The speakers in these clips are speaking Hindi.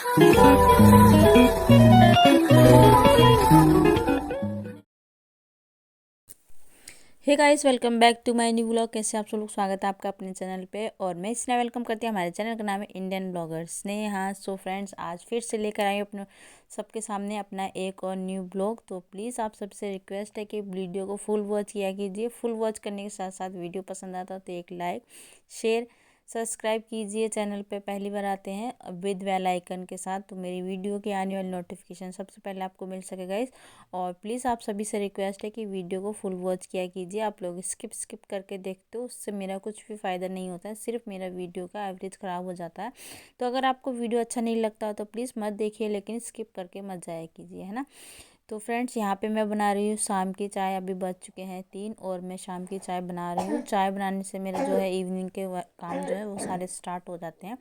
Hey guys, welcome back to my new vlog. कैसे आप सब लोग? स्वागत है आपका अपने चैनल पे। और मैं स्नेहा वेलकम करती हूँ। हमारे चैनल का नाम है Indian blogger Sneha. So friends, आज फिर से लेकर आई अपने सबके सामने अपना एक और न्यू ब्लॉग। तो प्लीज़ आप सबसे रिक्वेस्ट है कि वीडियो को फुल वॉच किया कीजिए। फुल वॉच करने के साथ साथ वीडियो पसंद आता तो एक लाइक, शेयर, सब्सक्राइब कीजिए। चैनल पे पहली बार आते हैं विद बेल आइकन के साथ, तो मेरी वीडियो की आने वाली नोटिफिकेशन सबसे पहले आपको मिल सकेगा इस। और प्लीज़ आप सभी से रिक्वेस्ट है कि वीडियो को फुल वॉच किया कीजिए। आप लोग स्किप करके देखते हो, उससे मेरा कुछ भी फ़ायदा नहीं होता है, सिर्फ मेरा वीडियो का एवरेज ख़राब हो जाता है। तो अगर आपको वीडियो अच्छा नहीं लगता तो प्लीज़ मत देखिए, लेकिन स्किप करके मत जाया कीजिए, है ना। तो फ्रेंड्स, यहाँ पे मैं बना रही हूँ शाम की चाय। अभी बज चुके हैं 3 और मैं शाम की चाय बना रही हूँ। चाय बनाने से मेरा जो है इवनिंग के काम जो है वो सारे स्टार्ट हो जाते हैं।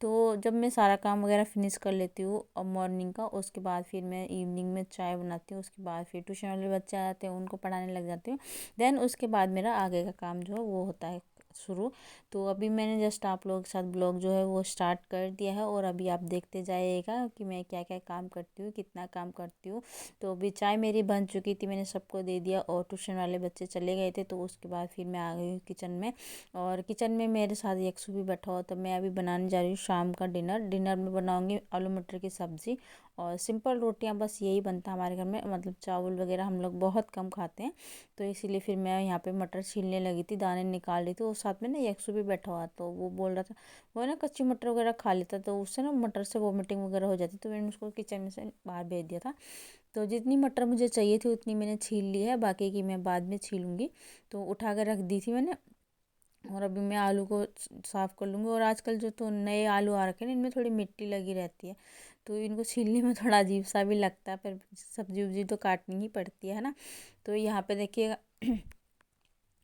तो जब मैं सारा काम वगैरह फिनिश कर लेती हूँ और मॉर्निंग का, उसके बाद फिर मैं इवनिंग में चाय बनाती हूँ। उसके बाद फिर ट्यूशन वाले बच्चे आ जाते हैं, उनको पढ़ाने लग जाती हूँ। देन उसके बाद मेरा आगे का काम जो है वो होता है शुरू। तो अभी मैंने जस्ट आप लोगों के साथ ब्लॉग जो है वो स्टार्ट कर दिया है, और अभी आप देखते जाइएगा कि मैं क्या क्या काम करती हूँ, कितना काम करती हूँ। तो अभी चाय मेरी बन चुकी थी, मैंने सबको दे दिया और ट्यूशन वाले बच्चे चले गए थे। तो उसके बाद फिर मैं आ गई हूँ किचन में, और किचन में मेरे साथ यक्षु भी बैठा हुआ। तो मैं अभी बनाने जा रही हूँ शाम का डिनर में बनाऊँगी आलू मटर की सब्ज़ी और सिंपल रोटियां। बस यही बनता है हमारे घर में, मतलब चावल वगैरह हम लोग बहुत कम खाते हैं। तो इसीलिए फिर मैं यहाँ पे मटर छीलने लगी थी, दाने निकाल रही थी। और साथ में ना यक्षु भी बैठा हुआ, तो वो बोल रहा था, वो ना कच्ची मटर वगैरह खा लेता, तो उससे ना मटर से वोमिटिंग वगैरह हो जाती। तो मैंने उसको किचन में से बाहर भेज दिया था। तो जितनी मटर मुझे चाहिए थी उतनी मैंने छील ली है, बाकी की मैं बाद में छीलूँगी। तो उठा कर रख दी थी मैंने। और अभी मैं आलू को साफ़ कर लूँगी। और आजकल जो तो नए आलू आ रखे हैं ना, इनमें थोड़ी मिट्टी लगी रहती है, तो इनको छीलने में थोड़ा अजीब सा भी लगता है, पर सब्जी उब्जी तो काटनी ही पड़ती है ना। तो यहाँ पे देखिएगा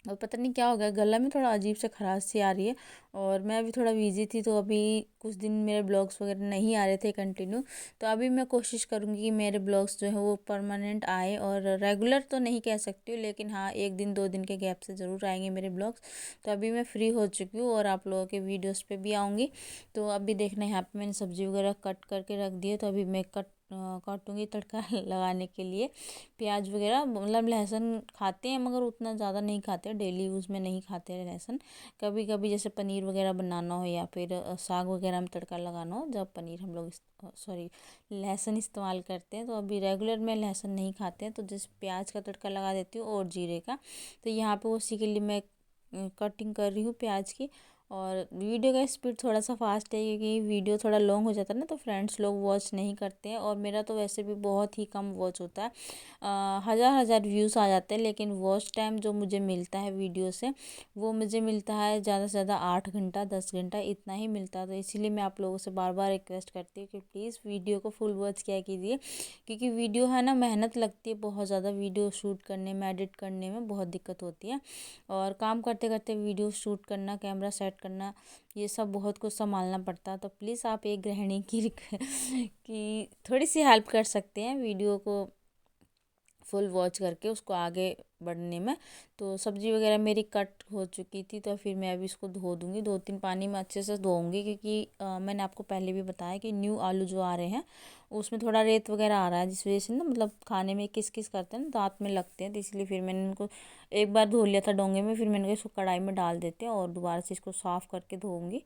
और पता नहीं क्या हो गया, गला में थोड़ा अजीब से खराश सी आ रही है। और मैं अभी थोड़ा बिजी थी, तो अभी कुछ दिन मेरे ब्लॉग्स वगैरह नहीं आ रहे थे कंटिन्यू। तो अभी मैं कोशिश करूँगी कि मेरे ब्लॉग्स जो है वो परमानेंट आए, और रेगुलर तो नहीं कह सकती हूँ, लेकिन हाँ 1 दिन 2 दिन के गैप से ज़रूर आएंगे मेरे ब्लॉग्स। तो अभी मैं फ्री हो चुकी हूँ और आप लोगों के वीडियोज़ पर भी आऊँगी। तो अभी देखना, यहाँ पर मैंने सब्ज़ी वगैरह कट करके रख दी है। तो अभी मैं काटूँगी तड़का लगाने के लिए। प्याज वगैरह, मतलब लहसुन खाते हैं मगर उतना ज़्यादा नहीं खाते, डेली यूज़ में नहीं खाते हैं लहसुन। कभी कभी जैसे पनीर वगैरह बनाना हो या फिर साग वगैरह में तड़का लगाना हो, जब पनीर हम लोग सॉरी लहसुन इस्तेमाल करते हैं। तो अभी रेगुलर में लहसुन नहीं खाते हैं, तो जिस प्याज का तड़का लगा देती हूँ और जीरे का। तो यहाँ पे उसी के लिए मैं कटिंग कर रही हूँ प्याज की। और वीडियो का स्पीड थोड़ा सा फास्ट है, क्योंकि वीडियो थोड़ा लॉन्ग हो जाता है ना, तो फ्रेंड्स लोग वॉच नहीं करते हैं। और मेरा तो वैसे भी बहुत ही कम वॉच होता है, हज़ार हज़ार व्यूज़ आ जाते हैं, लेकिन वॉच टाइम जो मुझे मिलता है वीडियो से, वो मुझे मिलता है ज़्यादा से ज़्यादा 8 घंटा 10 घंटा, इतना ही मिलता है। तो इसीलिए मैं आप लोगों से बार बार रिक्वेस्ट करती हूँ कि प्लीज़ वीडियो को फुल वॉच किया कीजिए, क्योंकि वीडियो है ना, मेहनत लगती है बहुत ज़्यादा। वीडियो शूट करने में, एडिट करने में बहुत दिक्कत होती है। और काम करते करते वीडियो शूट करना, कैमरा सेट करना, ये सब बहुत कुछ संभालना पड़ता है। तो प्लीज़ आप एक गृहिणी की थोड़ी सी हेल्प कर सकते हैं वीडियो को फुल वॉच करके उसको आगे बढ़ने में। तो सब्ज़ी वगैरह मेरी कट हो चुकी थी, तो फिर मैं अभी इसको धो दूँगी, 2-3 पानी में अच्छे से धोऊँगी, क्योंकि मैंने आपको पहले भी बताया कि न्यू आलू जो आ रहे हैं उसमें थोड़ा रेत वगैरह आ रहा है, जिस वजह से ना, मतलब खाने में किस किस करते हैं ना, दांत में लगते हैं। तो इसलिए फिर मैंने इनको एक बार धो लिया था डोंगे में, फिर मैंने कहा इसको कढ़ाई में डाल देते हैं और दोबारा से इसको साफ़ करके धोऊँगी।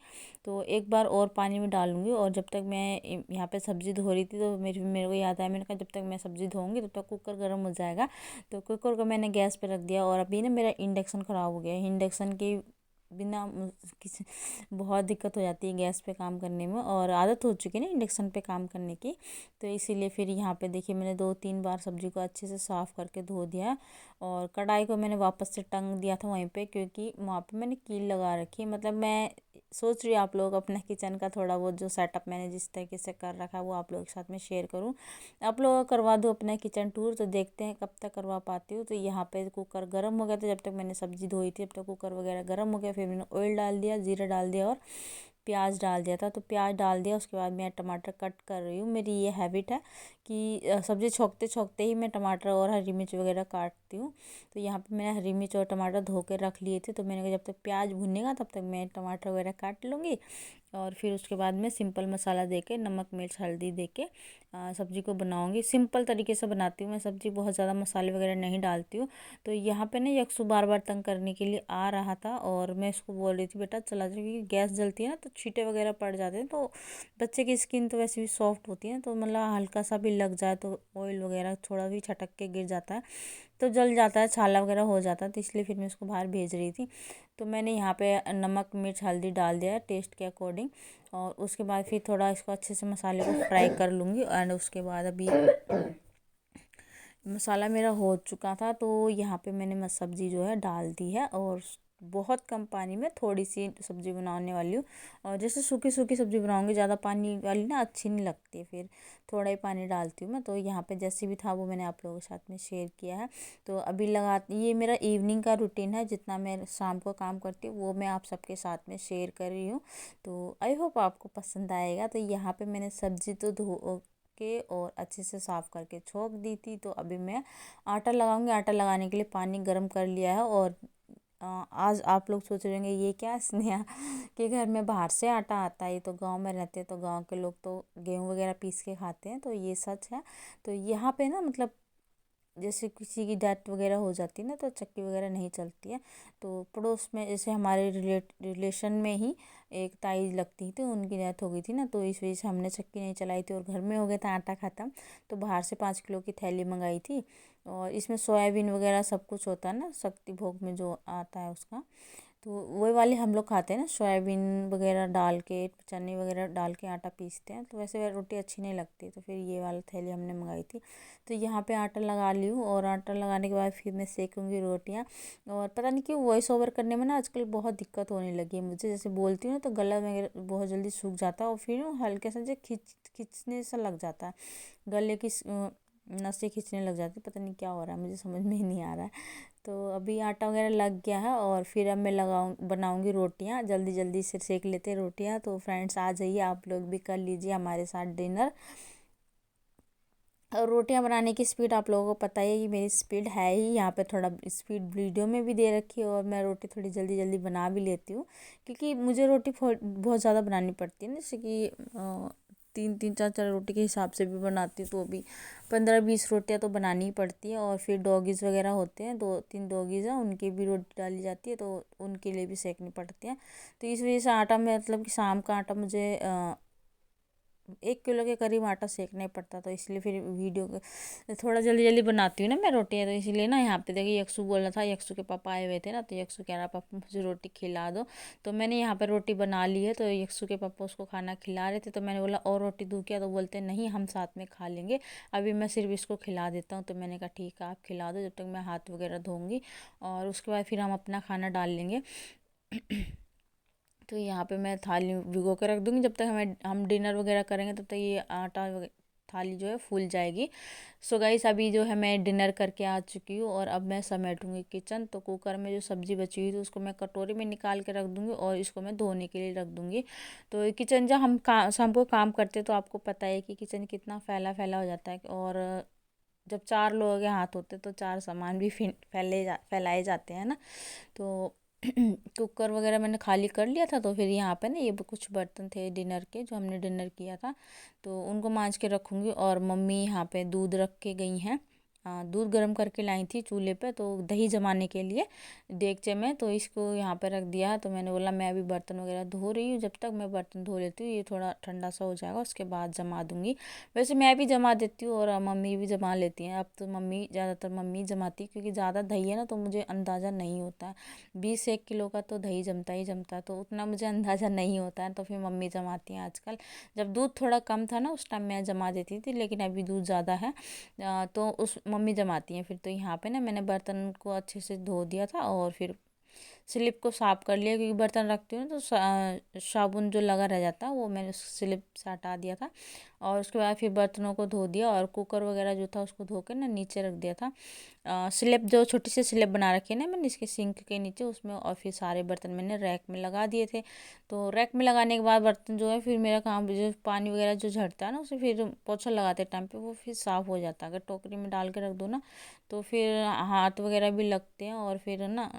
तो एक बार और पानी में डालूँगी। और जब तक मैं यहाँ पे सब्ज़ी धो रही थी, तो मेरे को याद आया, मैंने कहा जब तक मैं सब्ज़ी धोऊँगी तब तक कुकर गर्म हो जाएगा। तो कुकर को मैंने गैस पे रख दिया। और अभी ना मेरा इंडक्शन ख़राब हो गया है। इंडक्शन के बिना किसी बहुत दिक्कत हो जाती है गैस पे काम करने में, और आदत हो चुकी है ना इंडक्शन पे काम करने की। तो इसीलिए फिर यहाँ पे देखिए, मैंने 2-3 बार सब्ज़ी को अच्छे से साफ़ करके धो दिया। और कढ़ाई को मैंने वापस से टंग दिया था वहीं पे, क्योंकि वहाँ पे मैंने कील लगा रखी है। मतलब मैं सोच रही हूँ आप लोग अपने किचन का थोड़ा बहुत जो सेटअप मैंने जिस तरीके से कर रखा है वो आप लोगों के साथ में शेयर करूँ। आप लोग करवा दो अपना किचन टूर, तो देखते हैं कब तक करवा पाती हूँ। तो यहाँ पे कुकर गर्म हो गया, तो जब तक मैंने सब्ज़ी धोई थी तब तक कुकर वगैरह गर्म हो गया। फिर मैंने ऑयल डाल दिया, जीरा डाल दिया और प्याज डाल दिया था। तो प्याज डाल दिया, उसके बाद मैं टमाटर कट कर रही हूँ। मेरी ये हैबिट है कि सब्ज़ी छोंकते छोंकते ही मैं टमाटर और हरी मिर्च वगैरह काटती हूँ। तो यहाँ पे मैंने हरी मिर्च और टमाटर धो के रख लिए थे। तो मैंने कहा जब तक प्याज भुनेगा तब तक मैं टमाटर वगैरह काट लूँगी। और फिर उसके बाद में सिंपल मसाला देके, नमक मिर्च हल्दी देके सब्ज़ी को बनाऊंगी। सिंपल तरीके से बनाती हूँ मैं सब्ज़ी, बहुत ज़्यादा मसाले वगैरह नहीं डालती हूँ। तो यहाँ पे ना यकसु बार बार तंग करने के लिए आ रहा था और मैं इसको बोल रही थी बेटा चला जाओ, क्योंकि गैस जलती है ना तो छींटे वगैरह पड़ जाते हैं। तो बच्चे की स्किन तो वैसे भी सॉफ्ट होती है, तो मतलब हल्का सा भी लग जाए तो ऑयल वगैरह थोड़ा भी छटक के गिर जाता है तो जल जाता है, छाला वगैरह हो जाता है। तो इसलिए फिर मैं इसको बाहर भेज रही थी। तो मैंने यहाँ पे नमक मिर्च हल्दी डाल दिया है टेस्ट के अकॉर्डिंग। और उसके बाद फिर थोड़ा इसको अच्छे से मसाले को फ्राई कर लूँगी। एंड उसके बाद अभी मसाला मेरा हो चुका था, तो यहाँ पे मैंने सब्ज़ी जो है डाल दी है और बहुत कम पानी में थोड़ी सी सब्ज़ी बनाने वाली हूँ। और जैसे सूखी सूखी सब्ज़ी बनाऊंगी, ज़्यादा पानी वाली ना अच्छी नहीं लगती, फिर थोड़ा ही पानी डालती हूँ मैं। तो यहाँ पे जैसे भी था वो मैंने आप लोगों के साथ में शेयर किया है। तो अभी ये मेरा इवनिंग का रूटीन है, जितना मैं शाम को काम करती हूँ वो मैं आप सबके साथ में शेयर कर रही हूँ। तो आई होप आपको पसंद आएगा। तो यहाँ पर मैंने सब्ज़ी तो धो के और अच्छे से साफ़ करके छोंक दी थी। तो अभी मैं आटा लगाऊंगी। आटा लगाने के लिए पानी गर्म कर लिया है। और आज आप लोग सोच रहे होंगे ये क्या स्नेहा के घर में बाहर से आटा आता है, ये तो गांव में रहते हैं तो गांव के लोग तो गेहूं वगैरह पीस के खाते हैं। तो ये सच है। तो यहाँ पे ना मतलब जैसे किसी की डेथ वगैरह हो जाती है ना तो चक्की वगैरह नहीं चलती है। तो पड़ोस में जैसे हमारे रिलेशन में ही एक ताई लगती थी, उनकी डेथ हो गई थी ना, तो इस वजह से हमने चक्की नहीं चलाई थी और घर में हो गया था आटा ख़त्म। तो बाहर से 5 किलो की थैली मंगाई थी। और इसमें सोयाबीन वगैरह सब कुछ होता है ना, शक्ति भोग में जो आता है उसका। तो वही वाले हम लोग खाते हैं ना, सोयाबीन वगैरह डाल के चने वगैरह डाल के आटा पीसते हैं। तो वैसे रोटी अच्छी नहीं लगती, तो फिर ये वाली थैली हमने मंगाई थी। तो यहाँ पे आटा लगा ली हूँ और आटा लगाने के बाद फिर मैं सेकूँगी रोटियाँ। और पता नहीं क्यों वॉइस ओवर करने में ना आजकल बहुत दिक्कत होने लगी है मुझे। जैसे बोलती हूँ ना तो गला मेरा बहुत जल्दी सूख जाता है और फिर हल्के से जो खिंचने सा लग जाता है, गले की नसें खींचने लग जाती। पता नहीं क्या हो रहा है, मुझे समझ में ही नहीं आ रहा है। तो अभी आटा वगैरह लग गया है और फिर अब मैं बनाऊंगी रोटियां। जल्दी जल्दी से सेक लेते हैं रोटियां। तो फ्रेंड्स आ जाइए, आप लोग भी कर लीजिए हमारे साथ डिनर। और रोटियां बनाने की स्पीड आप लोगों को पता ही है कि मेरी स्पीड है ही, यहाँ पे थोड़ा स्पीड वीडियो में भी दे रखी है। और मैं रोटी थोड़ी जल्दी जल्दी बना भी लेती हूँ, क्योंकि मुझे रोटी बहुत ज़्यादा बनानी पड़ती है ना। जैसे कि 3-3 4-4 रोटी के हिसाब से भी बनाती हूँ, तो भी 15-20 रोटियाँ तो बनानी ही पड़ती है। और फिर डॉगीज़ वगैरह होते हैं, 2-3 डॉगीज़ हैं, उनकी भी रोटी डाली जाती है, तो उनके लिए भी सेकनी पड़ती है। तो इस वजह से आटा में मतलब कि शाम का आटा मुझे 1 किलो के करीब आटा सेकना ही पड़ता। तो इसलिए फिर वीडियो थोड़ा जल्दी जल्दी बनाती हूँ ना मैं रोटियाँ। तो इसलिए ना यहाँ पे देखिए यकसु बोल रहा था, यकसु के पापा आए हुए थे ना, तो यकसु कह रहा पापा मुझे रोटी खिला दो। तो मैंने यहाँ पे रोटी बना ली है। तो यकसु के पापा उसको खाना खिला रहे थे, तो मैंने बोला और रोटी दूँ क्या? तो बोलते नहीं हम साथ में खा लेंगे, अभी मैं सिर्फ इसको खिला देता हूँ। तो मैंने कहा ठीक है आप खिला दो, जब तक मैं हाथ वगैरह धोऊँगी और उसके बाद फिर हम अपना खाना डाल लेंगे। तो यहाँ पे मैं थाली भिगो के रख दूँगी, जब तक हम डिनर वगैरह करेंगे तब तक ये थाली जो है फूल जाएगी। सो गाइस अभी जो है मैं डिनर करके आ चुकी हूँ और अब मैं समेटूंगी किचन। तो कुकर में जो सब्ज़ी बची हुई थी उसको मैं कटोरी में निकाल के रख दूँगी और इसको मैं धोने के लिए रख दूँगी। तो किचन जब शाम को काम करते हैं तो आपको पता है कि किचन कितना फैला फैला हो जाता है। और जब 4 लोगों के हाथ होते तो 4 सामान भी फैलाए जाते हैं ना। तो कुकर वगैरह मैंने खाली कर लिया था। तो फिर यहाँ पे ना ये कुछ बर्तन थे डिनर के, जो हमने डिनर किया था, तो उनको मांज के रखूँगी। और मम्मी यहाँ पे दूध रख के गई हैं, दूध गर्म करके लाई थी चूल्हे पे, तो दही जमाने के लिए देगचे में। तो इसको यहाँ पे रख दिया है। तो मैंने बोला मैं अभी बर्तन वगैरह धो रही हूँ, जब तक मैं बर्तन धो लेती हूँ, ये थोड़ा ठंडा सा हो जाएगा उसके बाद जमा दूँगी। वैसे मैं भी जमा देती हूँ और मम्मी भी जमा लेती हैं। अब तो मम्मी ज़्यादातर मम्मी जमाती, क्योंकि ज़्यादा दही है ना तो मुझे अंदाज़ा नहीं होता है। 20-1 किलो का तो दही जमता ही जमता है, तो उतना मुझे अंदाज़ा नहीं होता है, तो फिर मम्मी जमाती हैं आजकल। जब दूध थोड़ा कम था ना उस टाइम मैं जमा देती थी, लेकिन अभी दूध ज़्यादा है तो उस मम्मी जमाती हैं फिर। तो यहाँ पे ना मैंने बर्तन को अच्छे से धो दिया था और फिर स्लिप को साफ़ कर लिया, क्योंकि बर्तन रखती हूँ ना तो साबुन जो लगा रह जाता है वो मैंने उस स्लिप से हटा दिया था। और उसके बाद फिर बर्तनों को धो दिया और कुकर वगैरह जो था उसको धो के ना नीचे रख दिया था। स्लिप जो छोटी सी स्लिप बना रखी है ना मैंने इसके सिंक के नीचे उसमें, और फिर सारे बर्तन मैंने रैक में लगा दिए थे। तो रैक में लगाने के बाद बर्तन जो है फिर मेरा काम जो पानी वगैरह जो झड़ता है ना उसे फिर पोछा लगाते टाइम पे वो फिर साफ़ हो जाता है। अगर टोकरी में डाल के रख दो ना तो फिर हाथ वगैरह भी लगते हैं और फिर ना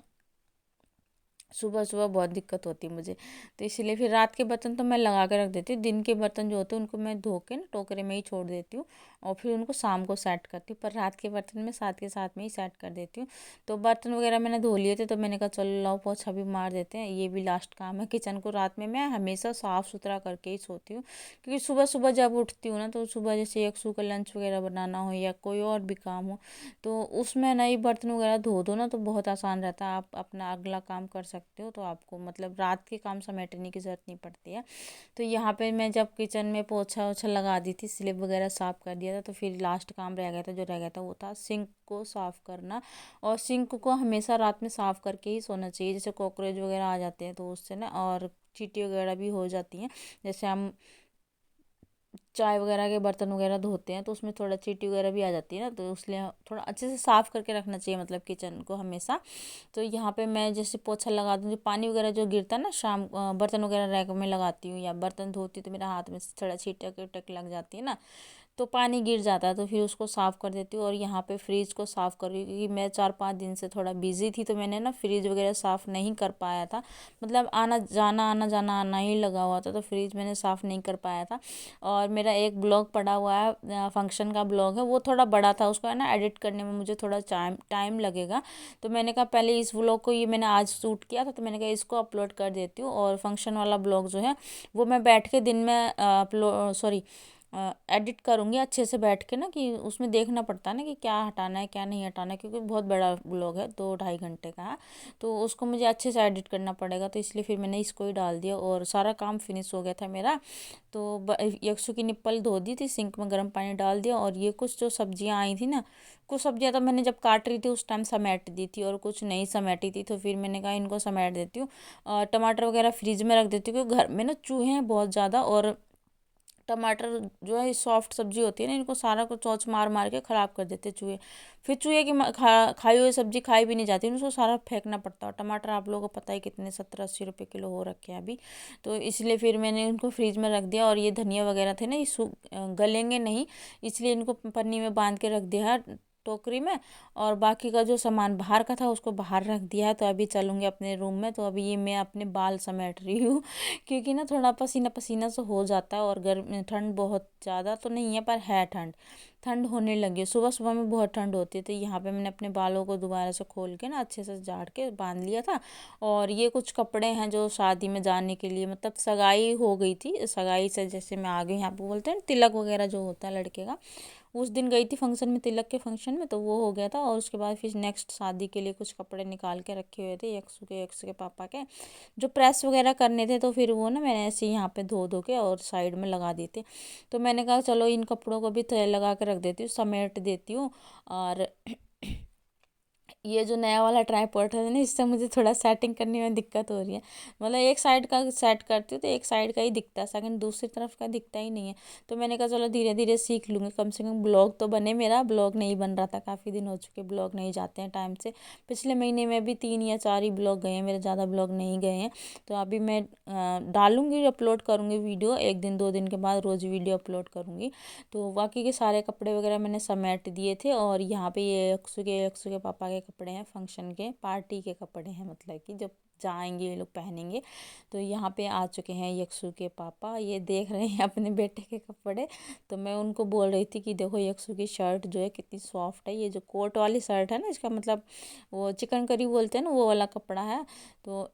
सुबह सुबह बहुत दिक्कत होती है मुझे। तो इसीलिए फिर रात के बर्तन तो मैं लगा के रख देती हूँ, दिन के बर्तन जो होते हैं उनको मैं धो के ना टोकरे में ही छोड़ देती हूँ और फिर उनको शाम को सेट करती हूँ। पर रात के बर्तन मैं साथ के साथ में ही सेट कर देती हूँ। तो बर्तन वगैरह मैंने धो लिए थे, तो मैंने कहा चलो लाओ पोछा भी मार देते हैं, ये भी लास्ट काम है। किचन को रात में मैं हमेशा साफ़ सुथरा करके ही सोती हूँ, क्योंकि सुबह सुबह जब उठती हूँ ना, तो सुबह जैसे यक्सू का लंच वगैरह बनाना हो या कोई और भी काम हो, तो उसमें ना ये बर्तन वगैरह धो दो ना तो बहुत आसान रहता है। आप अपना अगला काम कर सकते हो, तो आपको मतलब रात के काम समेटने की ज़रूरत नहीं पड़ती है। तो यहाँ पे मैं जब किचन में पोछा ओछा लगा दी थी, स्लिप वगैरह साफ़ कर दिया था, तो फिर लास्ट काम रह गया था, जो रह गया था वो था सिंक को साफ़ करना। और सिंक को हमेशा रात में साफ़ करके ही सोना चाहिए, जैसे कॉकरोच वगैरह आ जाते हैं तो उससे ना, और चींटी वगैरह भी हो जाती हैं। जैसे हम चाय वगैरह के बर्तन वगैरह धोते हैं तो उसमें थोड़ा चींटी वगैरह भी आ जाती है ना, तो इसलिए थोड़ा अच्छे से साफ़ करके रखना चाहिए मतलब किचन को हमेशा। तो यहाँ पे मैं जैसे पोछा लगा दूँ, जो पानी वगैरह जो गिरता है ना शाम बर्तन वगैरह रैक में लगाती हूँ या बर्तन धोती हूँ, तो मेरे हाथ में थोड़ा छींटक उटक लग जाती है ना, तो पानी गिर जाता है, तो फिर उसको साफ़ कर देती हूँ। और यहाँ पे फ्रिज को साफ़ कर रही हूँ, क्योंकि मैं 4-5 दिन से थोड़ा बिजी थी, तो मैंने ना फ्रिज वगैरह साफ़ नहीं कर पाया था। मतलब आना ही लगा हुआ था, तो फ्रिज मैंने साफ़ नहीं कर पाया था। और मेरा एक ब्लॉग पड़ा हुआ है, फंक्शन का ब्लॉग है, वो थोड़ा बड़ा था, उसको है ना एडिट करने में मुझे थोड़ा टाइम लगेगा। तो मैंने कहा पहले इस ब्लॉग को, ये मैंने आज शूट किया था, तो मैंने कहा इसको अपलोड कर देती हूँ। और फंक्शन वाला ब्लॉग जो है वो मैं बैठ के दिन में एडिट करूँगी अच्छे से बैठ के ना, कि उसमें देखना पड़ता है ना कि क्या हटाना है क्या नहीं हटाना है, क्योंकि बहुत बड़ा ब्लॉग है, 2-2.5 घंटे का है, तो उसको मुझे अच्छे से एडिट करना पड़ेगा। तो इसलिए फिर मैंने इसको ही डाल दिया और सारा काम फिनिश हो गया था मेरा। तो यक्षु की निप्पल धो दी थी, सिंक में गर्म पानी डाल दिया। और ये कुछ जो सब्जियां आई थी ना, कुछ सब्जियां तो मैंने जब काट रही थी उस टाइम समेट दी थी, और कुछ नहीं समेटी थी, तो फिर मैंने कहा इनको समेट देती हूँ। और टमाटर वगैरह फ्रिज में रख देती हूँ, क्योंकि घर में ना चूहे हैं बहुत ज़्यादा, और टमाटर जो है सॉफ्ट सब्जी होती है ना, इनको सारा को चोंच मार मार के ख़राब कर देते चूहे। फिर चूहे की खाई हुई सब्जी खाई भी नहीं जाती, उसको सारा फेंकना पड़ता है। टमाटर आप लोगों को पता ही कितने 70-80 रुपये किलो हो रखे हैं अभी। तो इसलिए फिर मैंने उनको फ्रिज में रख दिया। और ये धनिया वगैरह थे ना, ये गलेंगे नहीं, इसलिए इनको पन्नी में बांध के रख दिया है टोकरी में। और बाकी का जो सामान बाहर का था उसको बाहर रख दिया है। तो अभी चलूँगी अपने रूम में, तो अभी ये मैं अपने बाल समेट रही हूँ क्योंकि ना थोड़ा पसीना पसीना से हो जाता है। और गर्मी ठंड बहुत ज़्यादा तो नहीं है, पर है ठंड, ठंड होने लगी है। सुबह सुबह में बहुत ठंड होती है। तो यहाँ पे मैंने अपने बालों को दोबारा से खोल के ना अच्छे से झाड़ के बांध लिया था। और ये कुछ कपड़े हैं जो शादी में जाने के लिए, मतलब सगाई हो गई थी, सगाई से जैसे मैं आ गई, यहाँ पे बोलते हैं तिलक वगैरह जो होता है लड़के का, उस दिन गई थी फंक्शन में, तिलक के फंक्शन में, तो वो हो गया था। और उसके बाद फिर नेक्स्ट शादी के लिए कुछ कपड़े निकाल के रखे हुए थे यक्सु के पापा के, जो प्रेस वगैरह करने थे। तो फिर वो ना मैंने ऐसे ही यहाँ पे धो धो के और साइड में लगा दिए थे। तो मैंने कहा चलो इन कपड़ों को भी तय लगा के रख देती हूँ, समेट देती हूँ। और ये जो नया वाला ट्राईपॉड है ना, इससे मुझे थोड़ा सेटिंग करने में दिक्कत हो रही है। मतलब एक साइड का सेट करती हूँ तो एक साइड का ही दिखता है, सेकंड दूसरी तरफ का दिखता ही नहीं है। तो मैंने कहा चलो धीरे धीरे सीख लूँगी, कम से कम ब्लॉग तो बने। मेरा ब्लॉग नहीं बन रहा था, काफ़ी दिन हो चुके, ब्लॉग नहीं जाते हैं टाइम से। पिछले महीने में भी 3 या 4 ही ब्लॉग गए हैं मेरे, ज़्यादा ब्लॉग नहीं गए हैं। तो अभी मैं डालूँगी, अपलोड करूँगी वीडियो, 1 दिन 2 दिन के बाद रोज़ वीडियो अपलोड करूँगी। तो बाकी के सारे कपड़े वगैरह मैंने समेट दिए थे। और यहाँ पे ये यक्सु के पापा के कपड़े हैं, फंक्शन के पार्टी के कपड़े हैं, मतलब कि जब जाएंगे ये लोग पहनेंगे। तो यहाँ पे आ चुके हैं यक्सु के पापा, ये देख रहे हैं अपने बेटे के कपड़े। तो मैं उनको बोल रही थी कि देखो यक्सु की शर्ट जो है कितनी सॉफ्ट है, ये जो कोट वाली शर्ट है ना, इसका मतलब वो चिकन करी बोलते हैं ना, वो वाला कपड़ा है। तो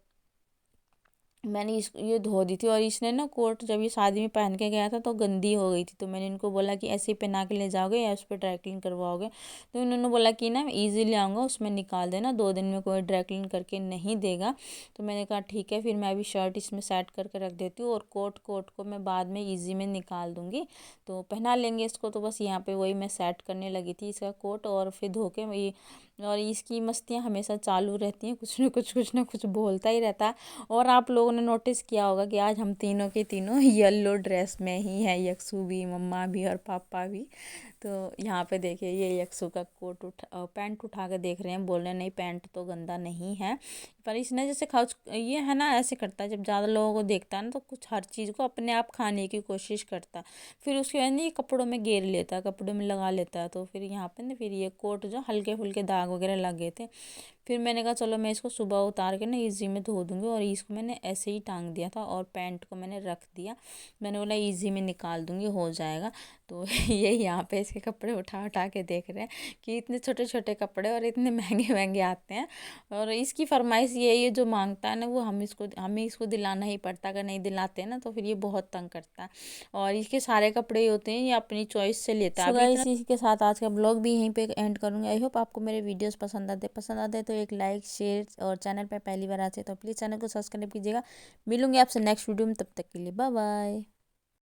मैंने ये धो दी थी। और इसने ना कोट जब ये शादी में पहन के गया था तो गंदी हो गई थी। तो मैंने इनको बोला कि ऐसे ही पहना के ले जाओगे या उस पर ड्राई क्लीन करवाओगे। तो इन्होंने बोला कि ना मैं ईजी ले आऊँगा, उसमें निकाल देना, 2 दिन में कोई ड्राई क्लीन करके नहीं देगा। तो मैंने कहा ठीक है, फिर मैं अभी शर्ट इसमें सेट करके रख देती हूँ। और कोट को मैं बाद में ईजी में निकाल दूँगी, तो पहना लेंगे इसको। तो बस यहाँ पर वही मैं सेट करने लगी थी इसका कोट। और फिर धो के और इसकी मस्तियाँ हमेशा चालू रहती हैं, कुछ ना कुछ बोलता ही रहता है। और आप लोगों ने नोटिस किया होगा कि आज हम तीनों के तीनों येलो ड्रेस में ही है, यक्सु भी, मम्मा भी और पापा भी। तो यहाँ पे देखिए ये यक्सु का पैंट उठा के देख रहे हैं, बोल रहे हैं नहीं पैंट तो गंदा नहीं है। पर इसने जैसे ये है ना, ऐसे करता है जब ज़्यादा लोगों को देखता है ना, तो कुछ हर चीज़ को अपने आप खाने की कोशिश करता है। फिर उसके बाद ये कपड़ों में घेर लेता है, कपड़ों में लगा लेता है। तो फिर यहाँ पे ना फिर ये कोट जो हल्के फुल्के दाग वगैरह लग गए थे, फिर मैंने कहा चलो मैं इसको सुबह उतार के ना ईजी में धो दूँगी, और इसको मैंने ऐसे ही टांग दिया था और पैंट को मैंने रख दिया। मैंने बोला ईजी में निकाल दूँगी, हो जाएगा। तो ये यहाँ पे इसके कपड़े उठा उठा के देख रहे हैं कि इतने छोटे छोटे कपड़े और इतने महंगे महंगे आते हैं। और इसकी फरमाइश यही है, जो मांगता है ना वो हमें इसको दिलाना ही पड़ता है। अगर नहीं दिलाते हैं ना तो फिर ये बहुत तंग करता है। और इसके सारे कपड़े ही होते हैं, ये अपनी चॉइस से लेता है। अभी इसी के साथ आज का ब्लॉग भी यहीं पे एंड करूँगी। आई होप आपको मेरे वीडियोस पसंद आते तो एक लाइक शेयर, और चैनल पे पहली बार आते तो प्लीज़ चैनल को सब्सक्राइब कीजिएगा। मिलूंगी आपसे नेक्स्ट वीडियो में, तब तक के लिए बाय बाय।